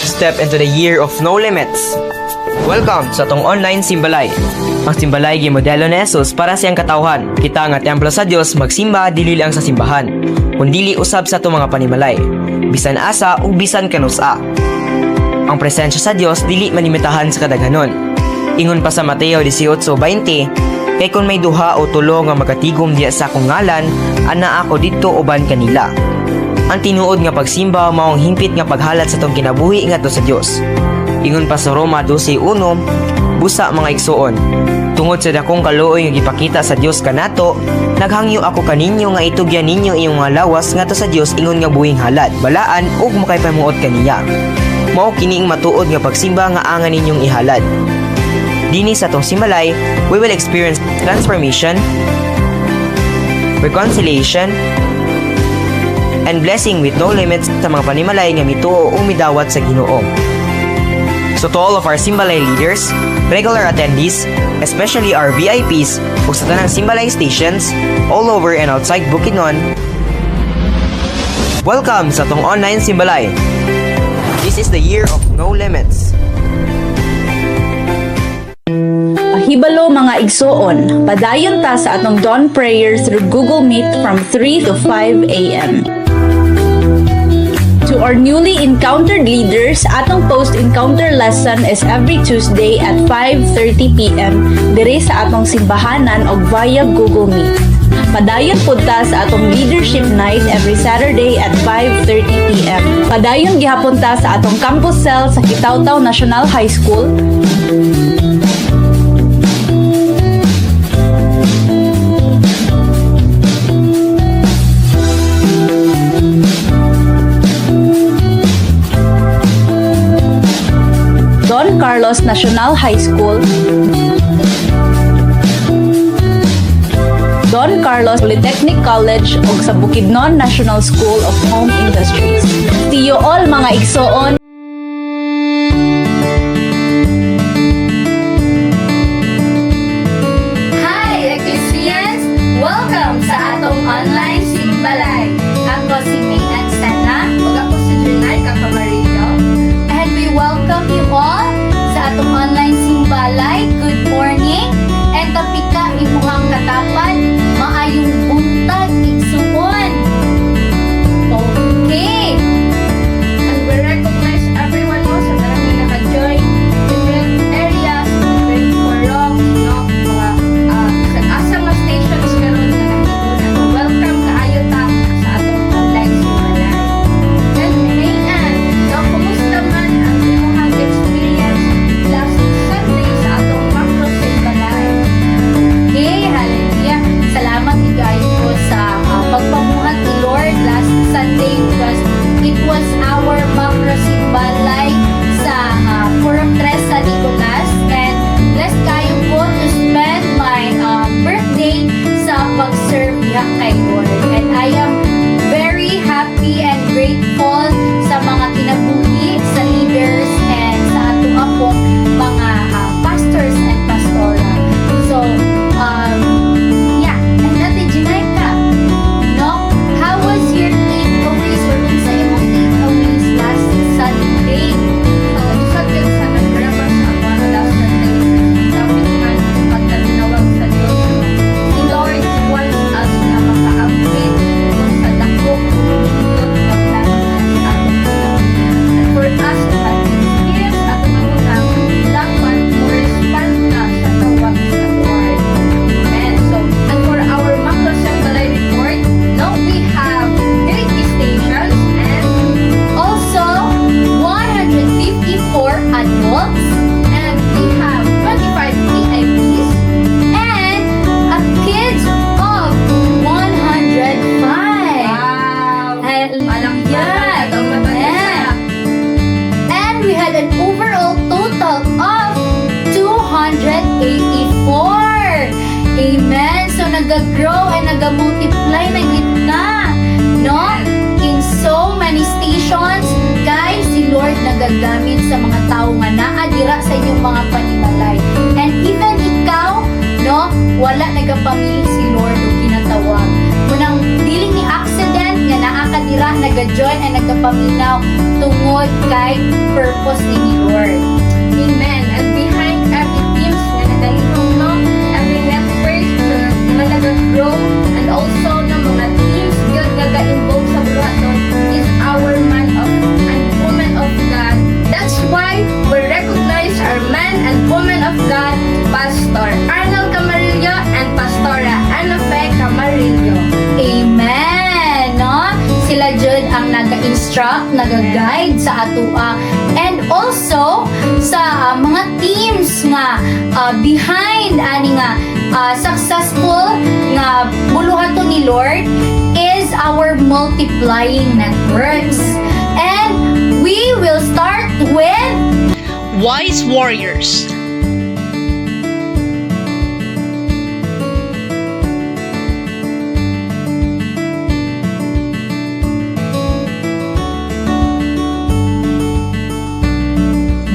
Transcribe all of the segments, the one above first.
step into the year of no limits. Welcome sa tong online simbalay. Ang simbalay gimodelo ni Jesus para siyang katawhan. Kita nga templo sa Dios magsimba dili lang sa simbahan, kundi usab sa tong mga panimalay, bisan asa ug bisan kanusa. Ang presensya sa Dios dili manimitahan sa kadaghanon. Ingon pa sa Mateo 18:20, kay kun may duha o tulo nga magatigom diya sa akong ngalan, ana ako didto uban kanila. Ang tinuod nga pagsimba maong hingpit nga paghalat sa tong kinabuhi ngadto sa Dios. Ingon pa sa Roma 12:1, busa mga igsoon, tungod sa dakong kaluoy nga gipakita sa Dios kanato, naghangyo ako kaninyo nga itugyan ninyo iyong mga lawas ngadto sa Dios ingon nga buhing halad, balaan ug makaypamuot kaniya. Mao kining matuod nga pagsimba nga angan ninyong ihalad. Dini sa tong simbalay, we will experience transformation, reconciliation, and blessing with no limits sa mga panimalay nga mituo o midawat sa Ginoo. So to all of our Simbalay leaders, regular attendees, especially our VIPs, ug sa tanang Simbalay stations all over and outside Bukidnon, welcome sa tong online Simbalay. This is the year of no limits. Hibalo mga igsoon, padayon ta sa atong dawn prayer through Google Meet from 3 to 5 a.m. To our newly encountered leaders, atong post-encounter lesson is every Tuesday at 5:30 p.m. dire sa atong simbahanan og via Google Meet. Padayon pud ta sa atong leadership night every Saturday at 5:30 p.m. Padayon gihapon ta sa atong campus cell sa Kitaw-Taw National High School. Don Carlos National High School, Don Carlos Polytechnic College ug sa Bukidnon National School of Home Industries. See you all mga igsoon. Hi Ecclesians! Welcome sa atong online simbalay. Ako si Mayan Sana ug ako si Junay Capamarillo. And we welcome you all sa atong online simbalay. Good morning! And tapika imuhang katapan, maayong buntag igsuon. Okay! And we recognize everyone also na naka-join different areas, different forums, no? Mga asa mga stations karon na nakikita. Welcome kaayo ta sa atong online simbalay. And Mayan, no, kumusta man ang imuhang experience last Sunday sa atong macro simbalay? Okay, hallelujah. Salamat igayon po sa pagpamuhat ni Lord last Sunday because it was our macro simbalay sa Forum 3 San Nicolas, and blessed kayo po to spend my birthday sa pag-serve niya kay Lord. And I am very happy and grateful sa mga kinabuhi, sa leaders, and sa ato apong mga pastors and pastora. So, yeah, and natin Junay ka, no? How was your takeaways or sa imong takeaways last Sunday? Isa kayo sa nag-refer sa ako last Sunday. Sabi naman, pagkatinawag sa Diyos, si Lord wants us na maka-update sa dako kung maglaman sa ating and for us to experience at mamunang dapat to respond na sa tawag sa Lord. Amen. So, and for our macro simbalay report, now we have 30 stations and also 154 adults, and we have 25 VIPs and a kids of 105. Wow! Hallelujah! Yeah. And we had an overall total of 284. Amen. So nag-grow and nag-multiply na gitna, no? In so many stations, guys, si Lord nagagamit sa mga tao nga naadira sa inyong mga panimalay. And even ikaw, no, wala nagapamili si Lord o kinatawag. Munang dili ni accident nga naakadira, nagajoin and nagapaminaw tungod kay purpose ni Lord. Amen. And behind every teams nga nagahimong no, every network nga nag-grow and also no mga teams yun naga-involve sa buhaton is our man of and woman of God. That's why we recognize our man and woman of God, Pastor Arnold Camarillo and Pastora Ana Fe Camarillo. Amen! No? Sila jud ang naga-instruct, naga-guide sa atua. And also, sa mga teams nga behind ani nga successful nga buluhaton ni Lord is our multiplying networks. And we will start with Wise Warriors.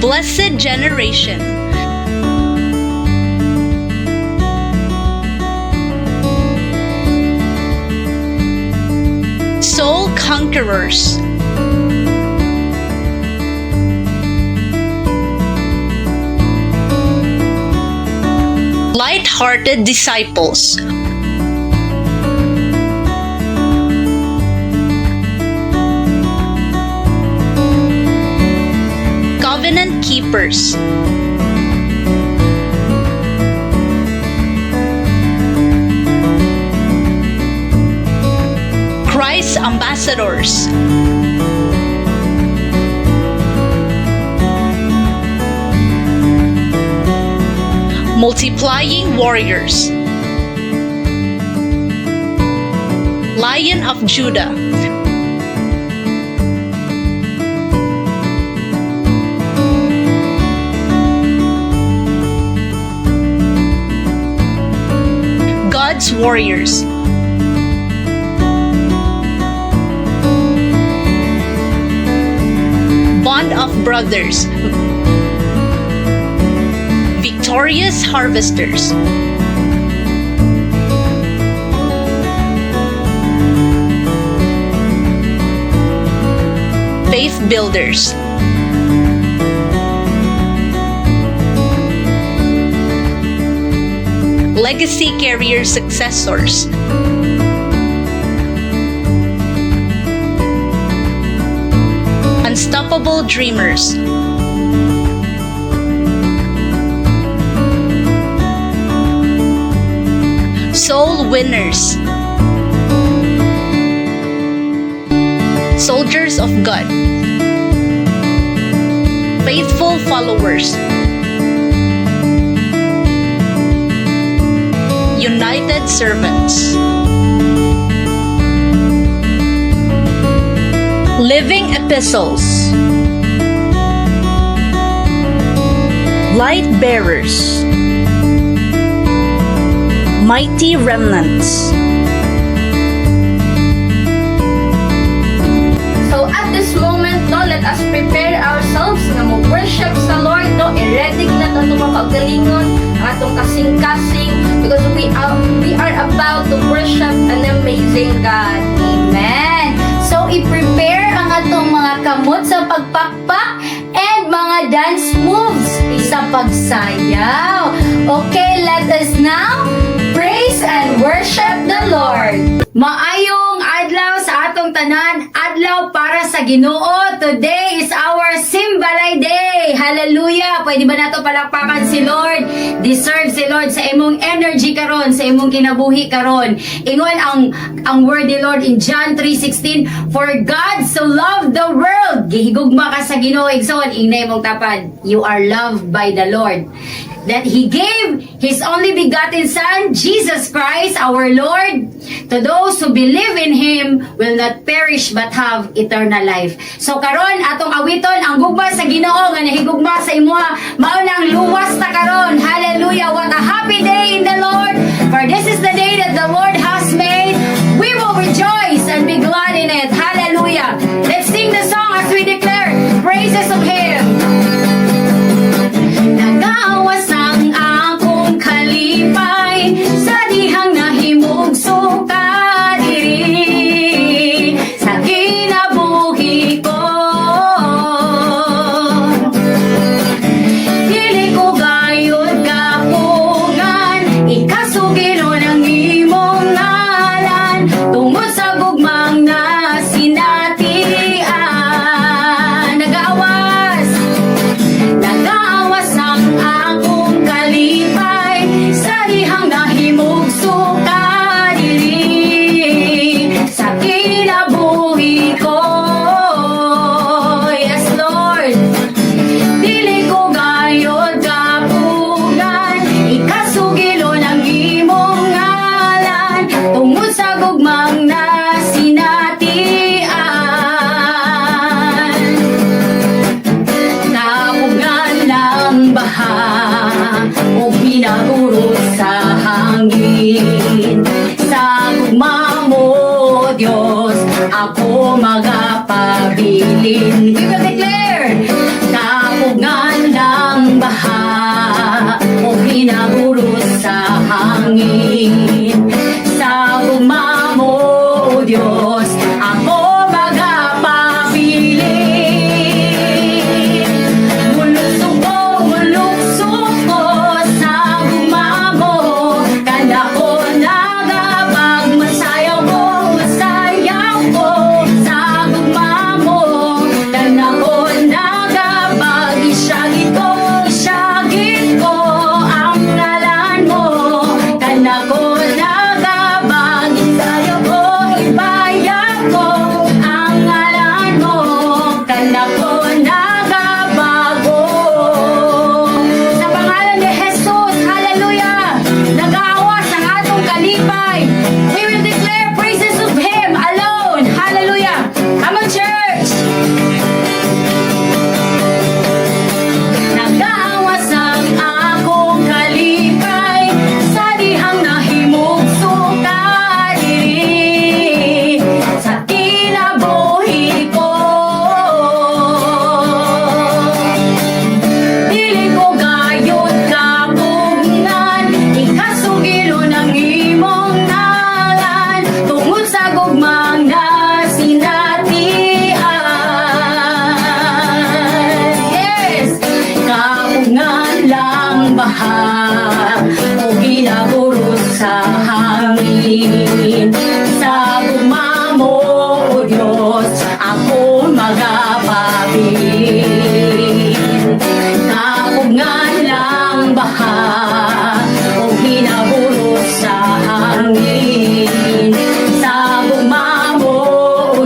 Blessed Generation. Soul Conquerors. Light-hearted Disciples. Covenant Keepers. Christ Ambassadors. Multiplying Warriors. Lion of Judah. God's Warriors. Bond of Brothers. Victorious Harvesters. Faith Builders. Legacy Carrier Successors. Unstoppable Dreamers. Soul Winners. Soldiers of God. Faithful Followers. United Servants. Living Epistles. Light Bearers. Mighty Remnants. So at this moment, no, let us prepare ourselves na mag-worship sa Lord, no, i-ready na ito mga kaugalingon, ang atong kasing-kasing, because we are about to worship an amazing God. Amen. So, i-prepare ang atong mga kamot sa pagpakpak and mga dance moves sa pagsayaw. Okay, let us now praise and worship the Lord. Maayong adlaw sa atong tanan, adlaw para sa Ginoo. Today is our Simbalay Day. Hallelujah. Pwede ba nato palakpakan si Lord? Deserve si Lord sa imong energy karon, sa imong kinabuhi karon. Ingon ang word ni Lord in John 3:16, for God so loved the world. Gihigugma ka sa Ginoo, igsoon inay mong tapad. You are loved by the Lord. That He gave His only begotten Son, Jesus Christ, our Lord, to those who believe in Him will not perish but have eternal life. So karon atong awiton ang gugma sa Ginoo nga nahigugma sa imuha, mao nang luwas ta karon. Hallelujah! What a happy day in the Lord! For this is the day that the Lord has made. We will rejoice and be glad in it. Hallelujah! Let's sing the song as we declare praises of Him. Nagawas ang akong kalipay sa dihang nahimog suka diri sa kinabuhi.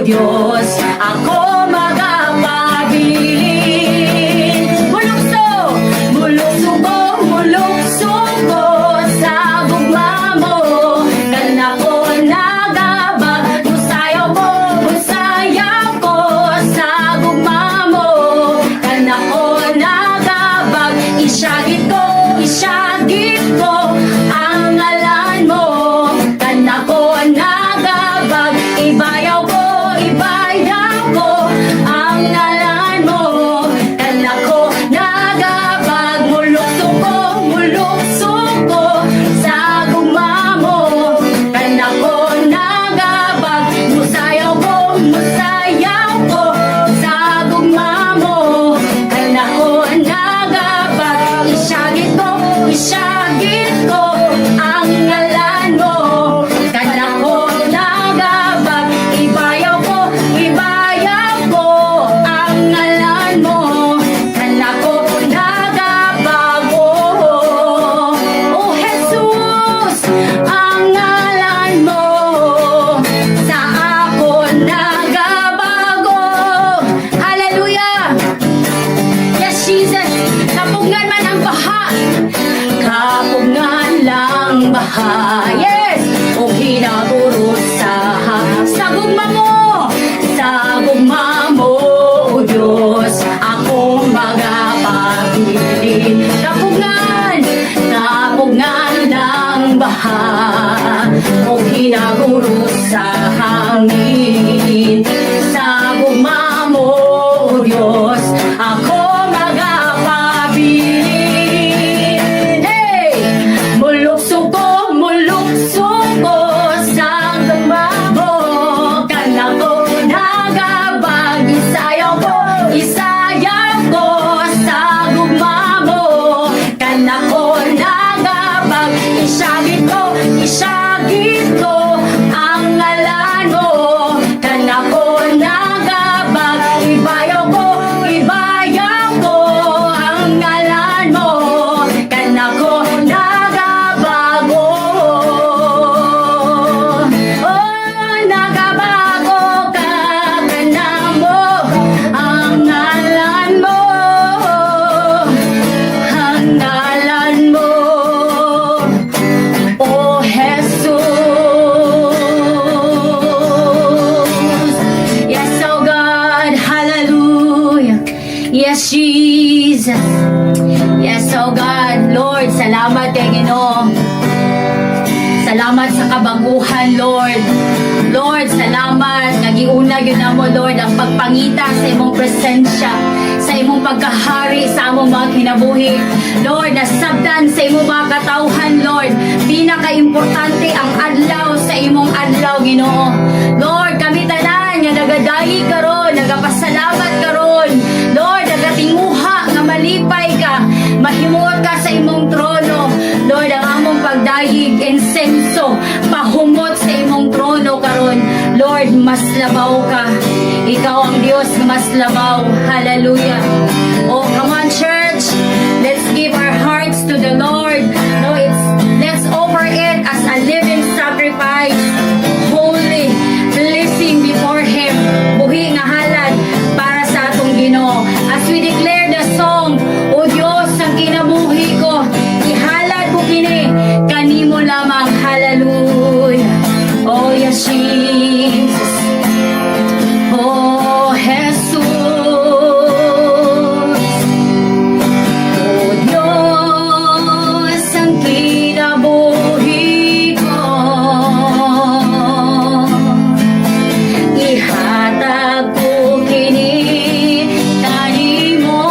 Diyos, ako magpabilin. Mulukso, muluksugo, muluksugo sa gugma mo. Kana ko nagabag, musayaw ko sa gugma mo. Kana ko nagabag, isyagit ko ang ngalan mo. Kana ko nagabag, ibayaw ko ang ngalan mo. Kana ko nagabag, mulukso ko sa gugma mo. Kana ko nagabag, musayaw ko sa gugma mo. Kana ko nagabag, isyagit ko ang ngalan mo. Kana ko nagabag, ibayaw ko ang ngalan mo. Kana ko nagabag, oh Jesus, ang ngalan mo. Sa ako nagabago. Hallelujah. Yes, Jesus. Kapungan man ang baha. Kapungan lang baha. Yes. O hinaguro sa gugma mo. Sa gugma mo, O Diyos, ako magpabilin. Kapungan lang baha. O hinaguro sa hangin. Sa gugma mo, O Diyos, ako magpabilin. Hey! Mulukso ko sa gugma mo. Kana ko nagabag, isayaw ko sa gugma mo. Kana ko nagabag, isyagit ko ang ngalan mo. Kana ko nagabag, ibayaw ko ang ngalan mo. Kana ko nagabag, nagabago ka. Kana mo ang ngalan mo. Ang ngalan mo, oh Jesus. Yes, oh God, hallelujah. Yes, Jesus. Yes, oh God, Lord, salamat kay Ginoo. Salamat sa kabaguhan, Lord. Lord, salamat. Nagiuna yun na mo, Lord, ang pagpangita sa imong presensya, sa imong pagkahari, sa among mga kinabuhi. Lord, nasabdan sa imong mga katauhan, Lord. Pinaka-importante ang adlaw sa imong adlaw, Ginoo. Lord, kami tanan nga nagadahi karon, nagapasalamat karon. Lord, nagatinguha nga malipay ka, mahimuot ka sa imong trono. Lord, ang among pagdahig, insenso, pahumot sa imong trono karon. Lord, mas labaw ka. Ikaw ang Diyos na mas labaw. Hallelujah. Oh, come on, church. Let's give our hearts to the Lord. No, let's offer it as a living sacrifice. Holy, blessing before Him. Buhi nga halad para sa atong Ginoo. As we declare the song, O Diyos, ang kinabuhi ko, ihalad mo kini, kanimo lamang. Hallelujah. Oh, yes, Jesus. Oh, Jesus. Oh, Diyos, ang kinabuhi ko, ihatag ko kini kanimo.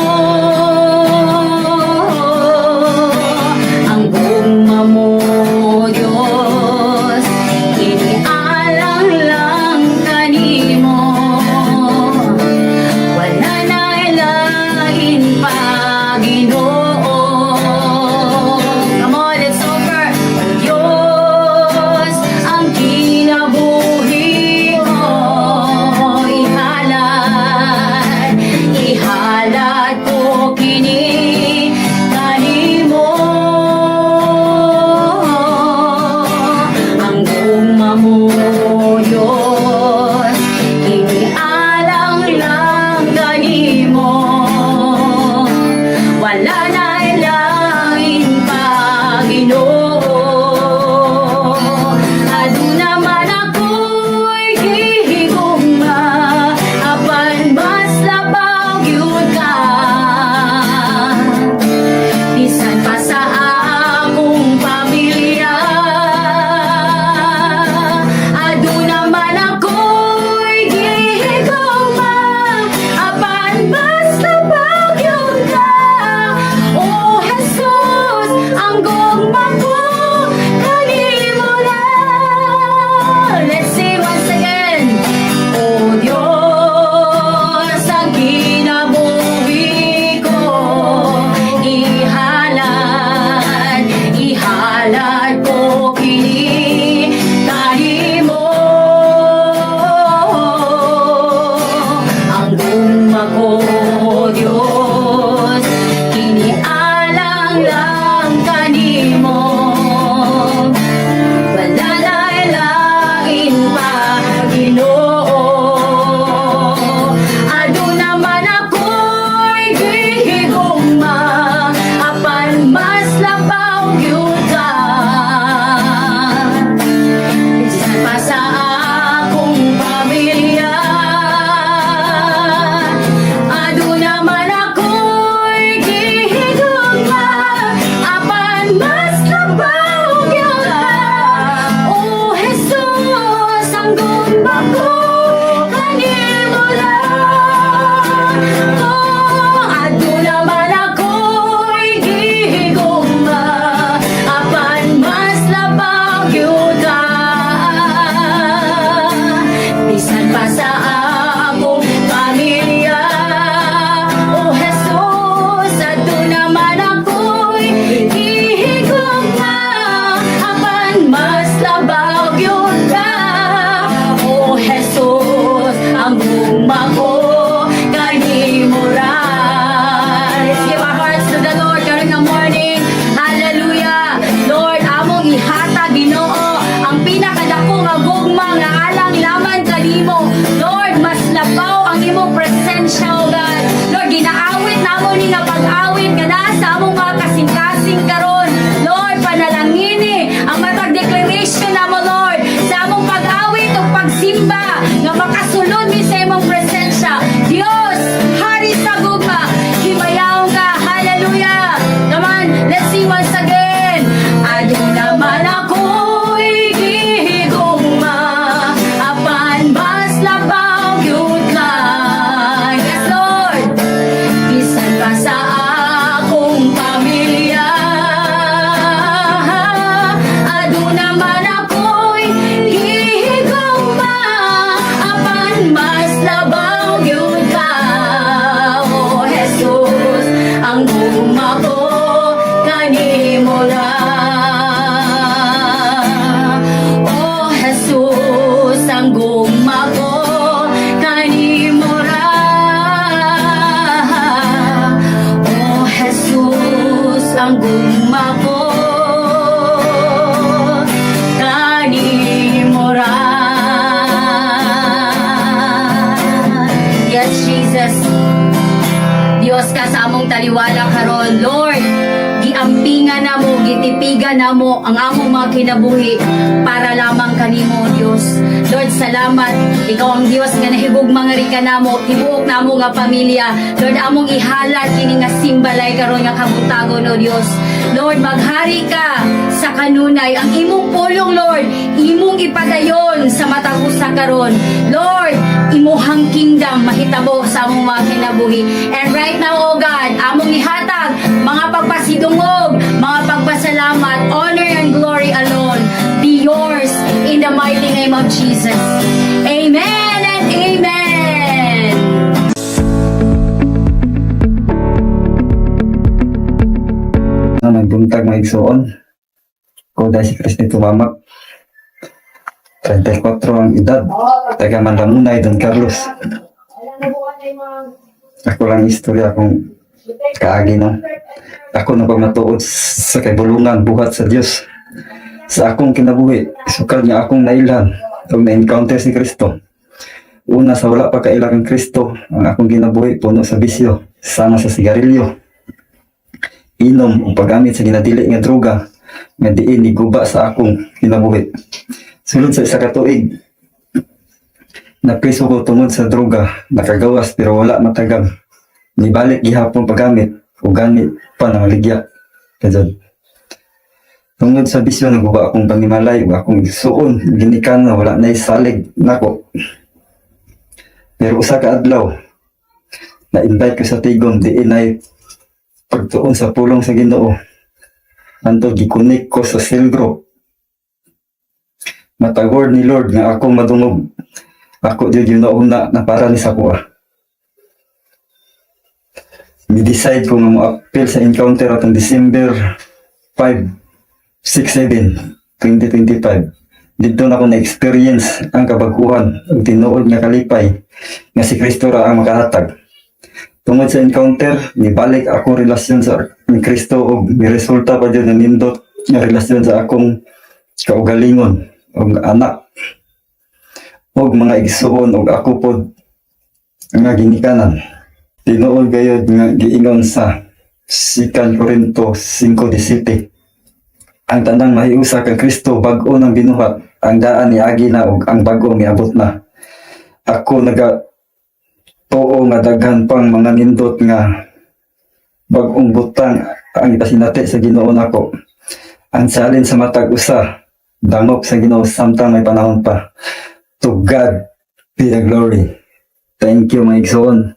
sa among taliwala karon. Lord, giampingan namo, gitipigan namo ang among mga kinabuhi para lamang kanimo, Dios. Lord, salamat. Ikaw ang Dios nga nahigugma nga rika namo, tibuok namo nga pamilya. Lord, among ihalat kini nga simbalay karon nga kabutagon, o Dios. Lord, maghari ka sa kanunay. Ang imong pulong, Lord, imong ipadayon sa matag usa karon. Lord, imuhang kingdom mahitabo sa among mga kinabuhi. And right now, oh God, among ihatag mga pagpasidungog, mga pagpasalamat, honor and glory alone be yours in the mighty name of Jesus. Amen and amen. Na nagbuntag mga igsoon. Ko dahil si Cristo tumamak. 34 ang edad. Taga Mandamunay, Don Carlos. Ako lang istorya akong kaagi, no. Ako na pagmatuod sa kaibulungan buhat sa Dios. Sa akong kinabuhi, sukal niya akong nailhan o na-encounter si Cristo. Una sa wala pa kailangan Kristo, ang akong kinabuhi puno sa bisyo, sama sa sigarilyo, inom o paggamit sa ginadili nga droga, nga diin iguba sa akong kinabuhi. Sulod sa isa ka tuig, napriso ko tungod sa droga, nakagawas pero wala matagam. Nibalik gihapon paggamit o gamit pa na maligya. Kajad. Tungod sa bisyo, naguba akong pangimalay o akong igsuon, ginikan na wala na isalig nako. Pero usa ka adlaw, na-invite ko sa Tigom, diin ay pagtuon sa pulong sa Ginoo. Anto gikunik ko sa cell group. Matagor ni Lord nga ako madungog. Ako di yun na para ni sa kuha. Mi-decide ko nga mo-appeal sa encounter atong December 5, 6, 7, 2025. Dito na ako na-experience ang kabaguhan ang tinuod nga kalipay nga si Kristo ra ang makahatag. Tungod sa encounter, nibalik akong relasyon sa ni Kristo o resulta pa dyan na nindot nga relasyon sa akong kaugalingon o anak o mga igsuon o ako pod nga ginikanan. Tinuod gayod nga giingon sa 2 Corinto 5:17. Ang tanang mahiusa kang Kristo bag-o ng binuhat, ang daan ni agi na ug ang bag-o miabot na. Ako tuo nga daghan pang mga nindot nga bag-ong butang ang ipasinati sa Ginoo nako. Ang salin sa matag usa, dangop sa Ginoo samtang may panahon pa. To God be the glory. Thank you mga igsoon.